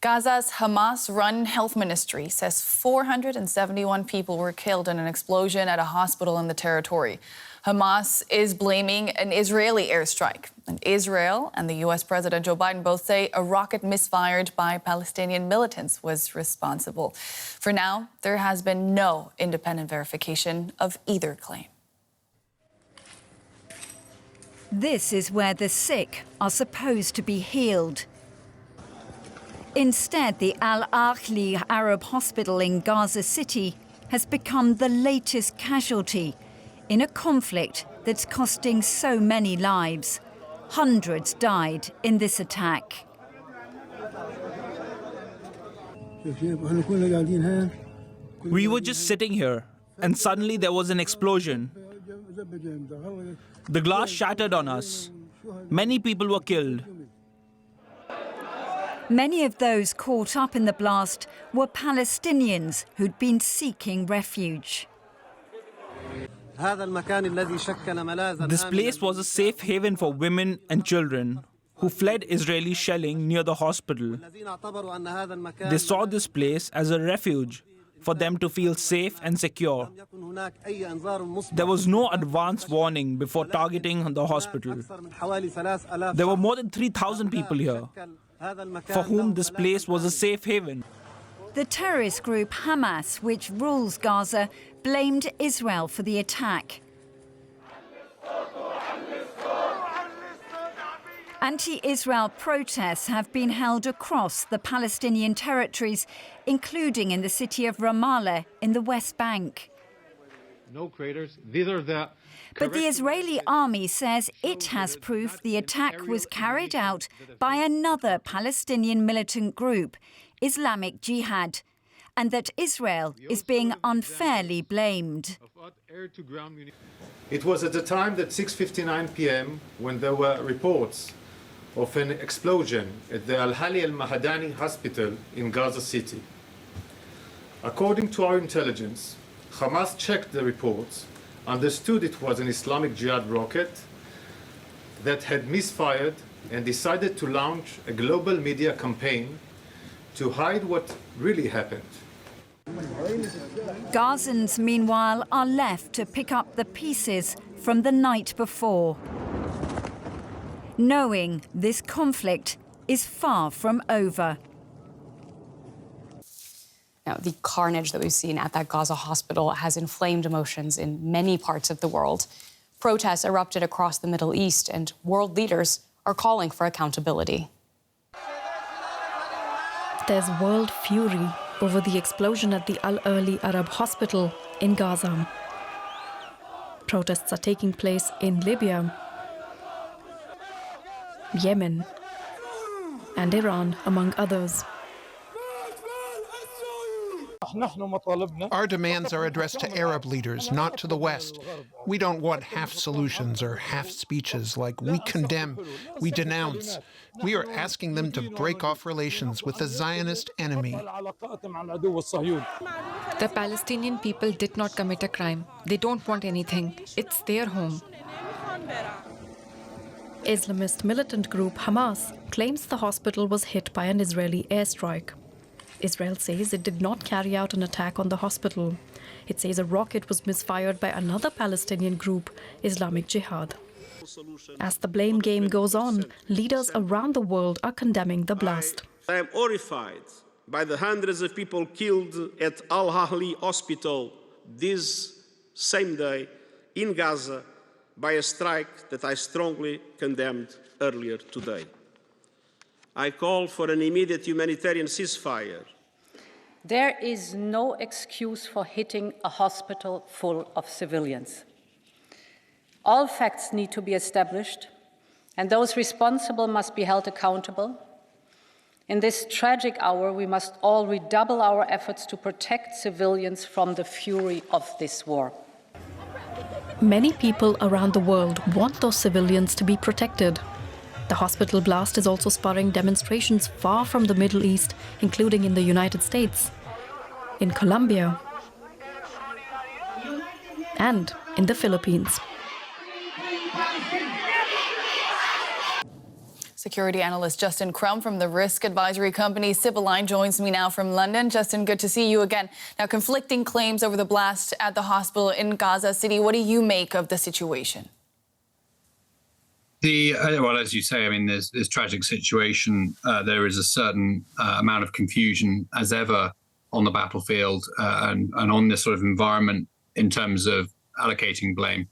Gaza's Hamas-run health ministry says 471 people were killed in an explosion at a hospital in the territory. Hamas is blaming an Israeli airstrike. And Israel and the U.S. President Joe Biden both say a rocket misfired by Palestinian militants was responsible. For now, there has been no independent verification of either claim. This is where the sick are supposed to be healed. Instead, the Al-Ahli Arab Hospital in Gaza City has become the latest casualty in a conflict that's costing so many lives. Hundreds died in this attack. We were just sitting here, and suddenly there was an explosion. The glass shattered on us. Many people were killed. Many of those caught up in the blast were Palestinians who'd been seeking refuge. This place was a safe haven for women and children who fled Israeli shelling near the hospital. They saw this place as a refuge for them to feel safe and secure. There was no advance warning before targeting the hospital. There were more than 3,000 people here for whom this place was a safe haven. The terrorist group Hamas, which rules Gaza, blamed Israel for the attack. Anti-Israel protests have been held across the Palestinian territories, including in the city of Ramallah in the West Bank. No craters. These are the... But the Israeli army says it has proof the attack was carried out by another Palestinian militant group, Islamic Jihad, and that Israel is being unfairly blamed. It was at the time that 6:59 p.m. when there were reports of an explosion at the Al-Hali al-Mahadani hospital in Gaza City. According to our intelligence, Hamas checked the reports, understood it was an Islamic Jihad rocket that had misfired, and decided to launch a global media campaign to hide what really happened. Gazans, meanwhile, are left to pick up the pieces from the night before, knowing this conflict is far from over. Now, the carnage that we've seen at that Gaza hospital has inflamed emotions in many parts of the world. Protests erupted across the Middle East, and world leaders are calling for accountability. There's world fury over the explosion at the Al-Ahli Arab Hospital in Gaza. Protests are taking place in Libya, Yemen, and Iran, among others. Our demands are addressed to Arab leaders, not to the West. We don't want half solutions or half speeches like we condemn, we denounce. We are asking them to break off relations with the Zionist enemy. The Palestinian people did not commit a crime. They don't want anything. It's their home. Islamist militant group Hamas claims the hospital was hit by an Israeli airstrike. Israel says it did not carry out an attack on the hospital. It says a rocket was misfired by another Palestinian group, Islamic Jihad. As the blame game goes on, leaders around the world are condemning the blast. I am horrified by the hundreds of people killed at Al-Ahli Hospital this same day in Gaza by a strike that I strongly condemned earlier today. I call for an immediate humanitarian ceasefire. There is no excuse for hitting a hospital full of civilians. All facts need to be established, and those responsible must be held accountable. In this tragic hour, we must all redouble our efforts to protect civilians from the fury of this war. Many people around the world want those civilians to be protected. The hospital blast is also spurring demonstrations far from the Middle East, including in the United States, in Colombia, and in the Philippines. Security analyst Justin Crum from the risk advisory company Civil joins me now from London. Justin, good to see you again. Now, conflicting claims over the blast at the hospital in Gaza City. What do you make of the situation? Well, as you say, I mean, there's this tragic situation. There is a certain amount of confusion, as ever, on the battlefield and on this sort of environment in terms of allocating blame.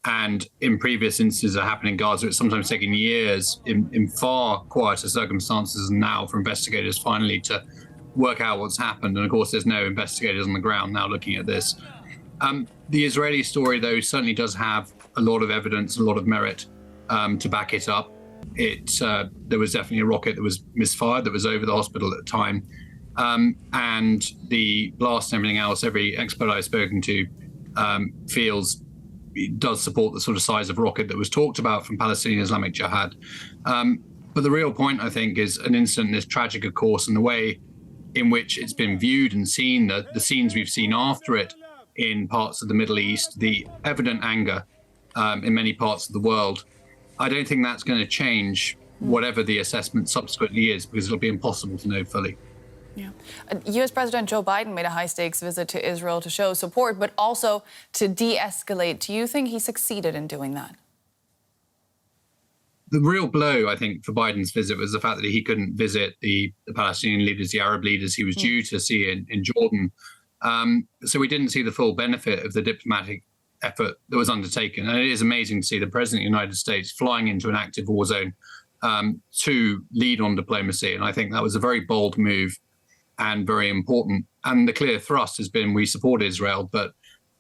And in previous instances that happened in Gaza, it's sometimes taken years in far quieter circumstances than now for investigators finally to work out what's happened. And of course, there's no investigators on the ground now looking at this. The Israeli story, though, certainly does have a lot of evidence, a lot of merit to back it up. There was definitely a rocket that was misfired that was over the hospital at the time. And the blast and everything else, every expert I've spoken to feels it does support the sort of size of rocket that was talked about from Palestinian Islamic Jihad. But the real point, I think, is an incident this tragic, of course, and the way in which it's been viewed and seen, the scenes we've seen after it in parts of the Middle East, the evident anger in many parts of the world. I don't think that's going to change whatever the assessment subsequently is, because it'll be impossible to know fully. Yeah. U.S. President Joe Biden made a high-stakes visit to Israel to show support, but also to de-escalate. Do you think he succeeded in doing that? The real blow, I think, for Biden's visit was the fact that he couldn't visit the Palestinian leaders, the Arab leaders he was due to see in Jordan. So we didn't see the full benefit of the diplomatic effort that was undertaken. And it is amazing to see the President of the United States flying into an active war zone to lead on diplomacy. And I think that was a very bold move and very important. And the clear thrust has been we support Israel, but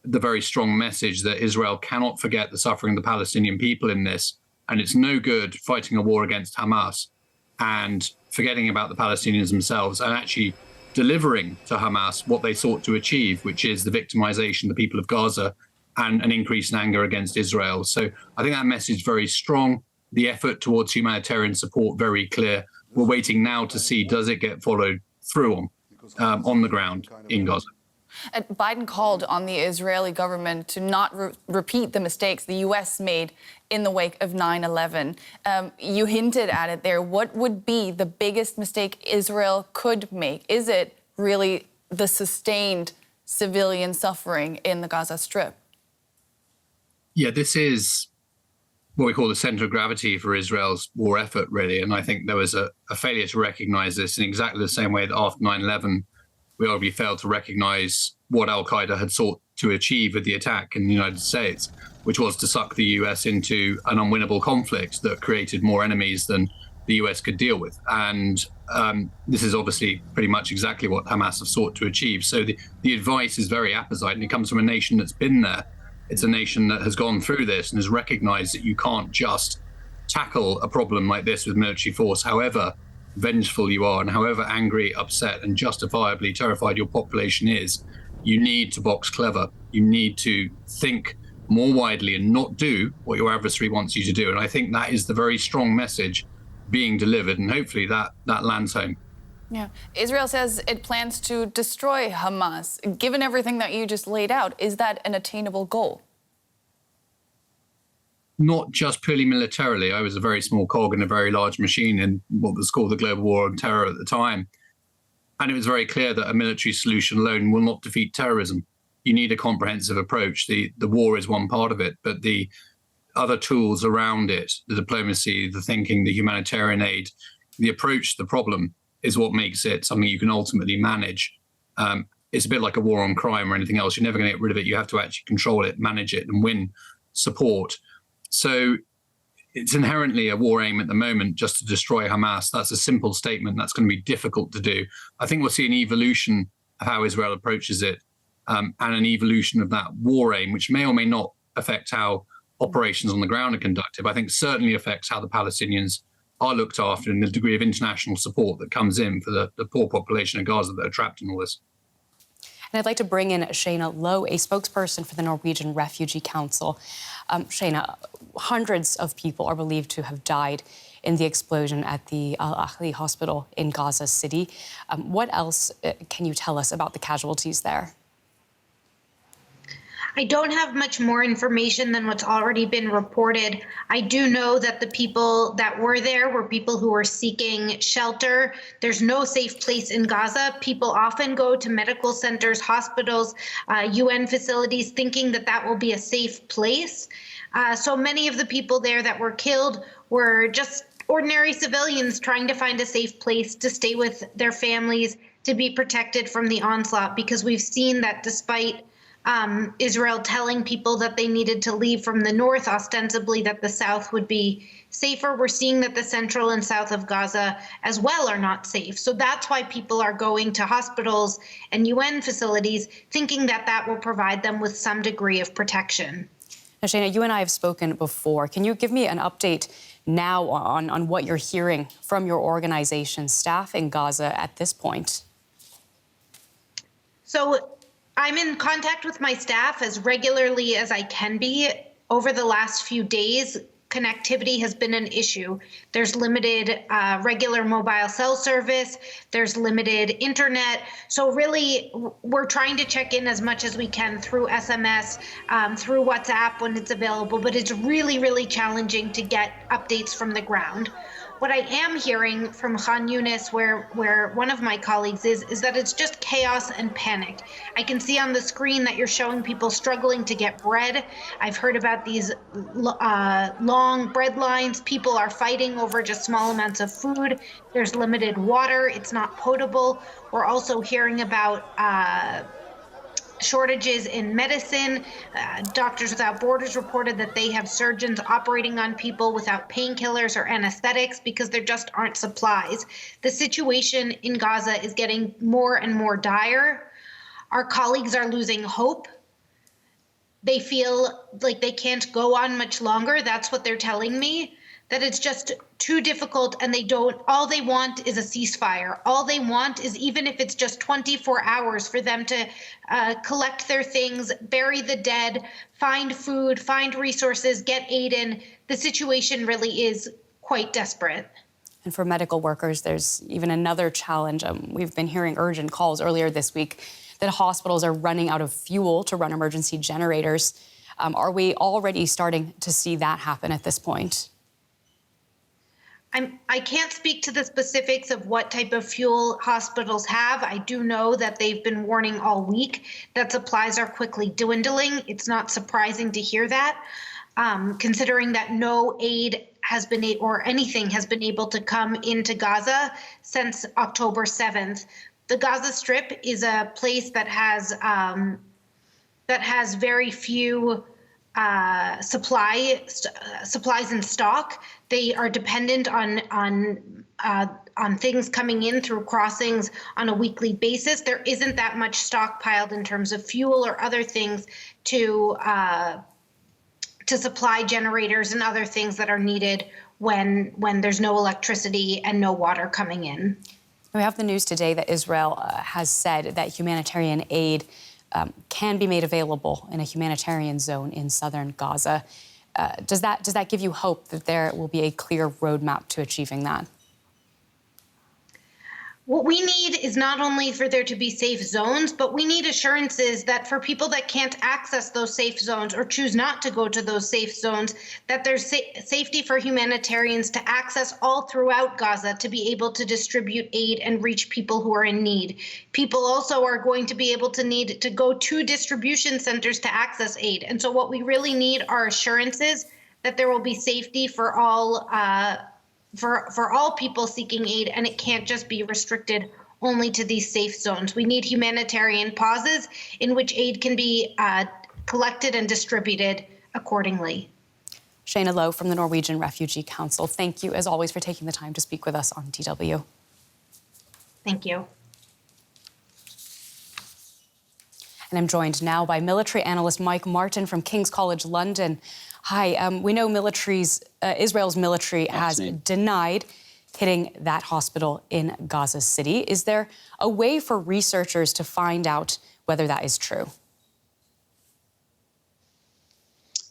the very strong message that Israel cannot forget the suffering of the Palestinian people in this. And it's no good fighting a war against Hamas and forgetting about the Palestinians themselves and actually delivering to Hamas what they sought to achieve, which is the victimization of the people of Gaza and an increase in anger against Israel. So I think that message is very strong. The effort towards humanitarian support, very clear. We're waiting now to see, does it get followed through on the ground in Gaza? Biden called on the Israeli government to not repeat the mistakes the U.S. made in the wake of 9/11. You hinted at it there. What would be the biggest mistake Israel could make? Is it really the sustained civilian suffering in the Gaza Strip? Yeah, this is what we call the center of gravity for Israel's war effort, really. And I think there was a failure to recognize this in exactly the same way that after 9/11, we arguably failed to recognize what al-Qaeda had sought to achieve with the attack in the United States, which was to suck the US into an unwinnable conflict that created more enemies than the US could deal with. And this is obviously pretty much exactly what Hamas have sought to achieve. So the advice is very apposite, and it comes from a nation that's been there. It's a nation that has gone through this and has recognized that you can't just tackle a problem like this with military force, however vengeful you are and however angry, upset and justifiably terrified your population is. You need to box clever. You need to think more widely and not do what your adversary wants you to do. And I think that is the very strong message being delivered, and hopefully that lands home. Yeah. Israel says it plans to destroy Hamas. Given everything that you just laid out, is that an attainable goal? Not just purely militarily. I was a very small cog in a very large machine in what was called the global war on terror at the time. And it was very clear that a military solution alone will not defeat terrorism. You need a comprehensive approach. The war is one part of it, but the other tools around it, the diplomacy, the thinking, the humanitarian aid, the approach to the problem is what makes it something you can ultimately manage. It's a bit like a war on crime or anything else. You're never going to get rid of it. You have to actually control it, manage it, and win support. So it's inherently a war aim at the moment just to destroy Hamas. That's a simple statement. That's going to be difficult to do. I think we'll see an evolution of how Israel approaches it and an evolution of that war aim, which may or may not affect how operations on the ground are conducted, but I think certainly affects how the Palestinians are looked after and the degree of international support that comes in for the poor population of Gaza that are trapped in all this. And I'd like to bring in Shayna Lowe, a spokesperson for the Norwegian Refugee Council. Shayna, hundreds of people are believed to have died in the explosion at the Al-Ahli hospital in Gaza City. What else can you tell us about the casualties there? I don't have much more information than what's already been reported. I do know that the people that were there were people who were seeking shelter. There's no safe place in Gaza. People often go to medical centers, hospitals, UN facilities, thinking that that will be a safe place. So many of the people there that were killed were just ordinary civilians trying to find a safe place to stay with their families, to be protected from the onslaught, because we've seen that despite Israel telling people that they needed to leave from the north, ostensibly that the south would be safer, we're seeing that the central and south of Gaza as well are not safe. So that's why people are going to hospitals and UN facilities, thinking that that will provide them with some degree of protection. Now, Shayna, you and I have spoken before. Can you give me an update now on what you're hearing from your organization's staff in Gaza at this point? So I'm in contact with my staff as regularly as I can be. Over the last few days, connectivity has been an issue. There's limited regular mobile cell service. There's limited internet. So really, we're trying to check in as much as we can through SMS, through WhatsApp when it's available. But it's really, really challenging to get updates from the ground. What I am hearing from Khan Yunis, where one of my colleagues is that it's just chaos and panic. I can see on the screen that you're showing people struggling to get bread. I've heard about these long bread lines. People are fighting over just small amounts of food. There's limited water. It's not potable. We're also hearing about shortages in medicine. Doctors Without Borders reported that they have surgeons operating on people without painkillers or anesthetics because there just aren't supplies. The situation in Gaza is getting more and more dire. Our colleagues are losing hope. They feel like they can't go on much longer. That's what they're telling me, that it's just too difficult, and all they want is a ceasefire. All they want is, even if it's just 24 hours, for them to collect their things, bury the dead, find food, find resources, get aid in. The situation really is quite desperate. And for medical workers, there's even another challenge. We've been hearing urgent calls earlier this week that hospitals are running out of fuel to run emergency generators. Are we already starting to see that happen at this point? I can't speak to the specifics of what type of fuel hospitals have. I do know that they've been warning all week that supplies are quickly dwindling. It's not surprising to hear that, considering that no aid has been, or anything has been able to come into Gaza since October 7th. The Gaza Strip is a place that has very few supplies in stock. They are dependent on things coming in through crossings on a weekly basis. There isn't that much stockpiled in terms of fuel or other things to supply generators and other things that are needed when there's no electricity and no water coming in. We have the news today that Israel has said that humanitarian aid can be made available in a humanitarian zone in southern Gaza. Does that give you hope that there will be a clear roadmap to achieving that? What we need is not only for there to be safe zones, but we need assurances that for people that can't access those safe zones or choose not to go to those safe zones, that there's safety for humanitarians to access all throughout Gaza to be able to distribute aid and reach people who are in need. People also are going to be able to need to go to distribution centers to access aid. And so what we really need are assurances that there will be safety for all people seeking aid, and it can't just be restricted only to these safe zones. We need humanitarian pauses in which aid can be collected and distributed accordingly. Shayna Lowe from the Norwegian Refugee Council, thank you, as always, for taking the time to speak with us on DW. Thank you. And I'm joined now by military analyst Mike Martin from King's College London. Hi, we know Israel's military has denied hitting that hospital in Gaza City. Is there a way for researchers to find out whether that is true?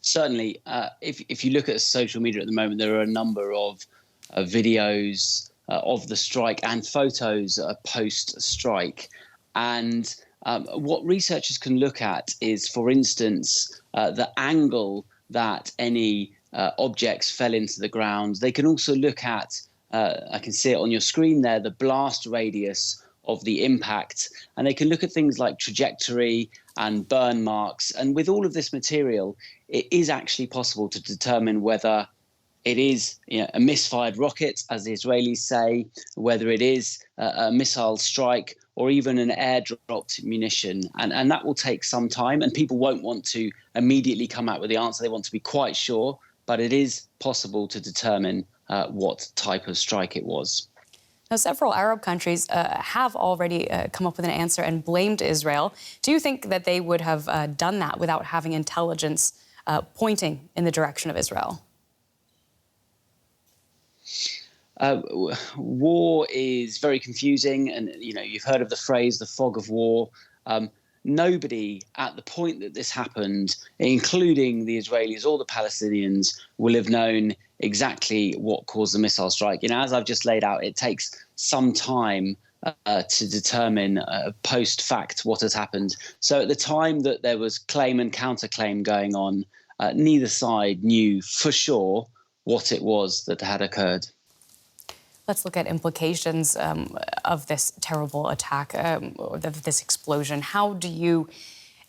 Certainly. If you look at social media at the moment, there are a number of videos of the strike and photos post-strike. And What researchers can look at is, for instance, the angle that any objects fell into the ground. They can also look at, I can see it on your screen there, the blast radius of the impact. And they can look at things like trajectory and burn marks. And with all of this material, it is actually possible to determine whether it is a misfired rocket, as the Israelis say, whether it is a missile strike or even an air-dropped munition. And that will take some time, and people won't want to immediately come out with the answer. They want to be quite sure, but it is possible to determine what type of strike it was. Now, several Arab countries have already come up with an answer and blamed Israel. Do you think that they would have done that without having intelligence pointing in the direction of Israel? War is very confusing, and you've heard of the phrase "the fog of war." Nobody at the point that this happened, including the Israelis or the Palestinians, will have known exactly what caused the missile strike. As I've just laid out, it takes some time to determine post fact what has happened. So at the time that there was claim and counterclaim going on, neither side knew for sure what it was that had occurred. Let's look at implications of this terrible attack, or this explosion. How do you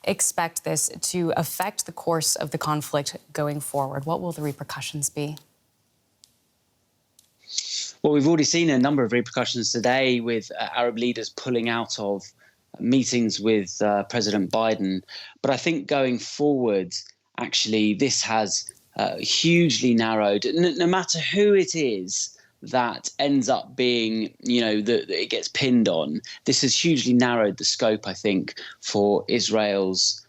expect this to affect the course of the conflict going forward? What will the repercussions be? Well, we've already seen a number of repercussions today with Arab leaders pulling out of meetings with President Biden. But I think going forward, actually, this has hugely narrowed, no matter who it is that ends up being, that it gets pinned on. This has hugely narrowed the scope, I think, for Israel's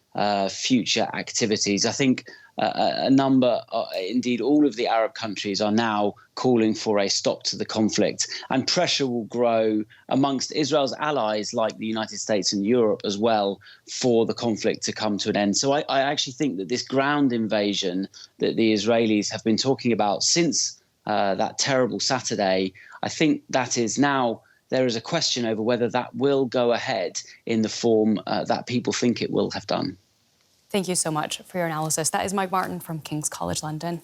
future activities. I think a number, indeed all of the Arab countries are now calling for a stop to the conflict, and pressure will grow amongst Israel's allies like the United States and Europe as well for the conflict to come to an end. So I actually think that this ground invasion that the Israelis have been talking about since that terrible Saturday, I think that is now, there is a question over whether that will go ahead in the form that people think it will have done. Thank you so much for your analysis. That is Mike Martin from King's College London.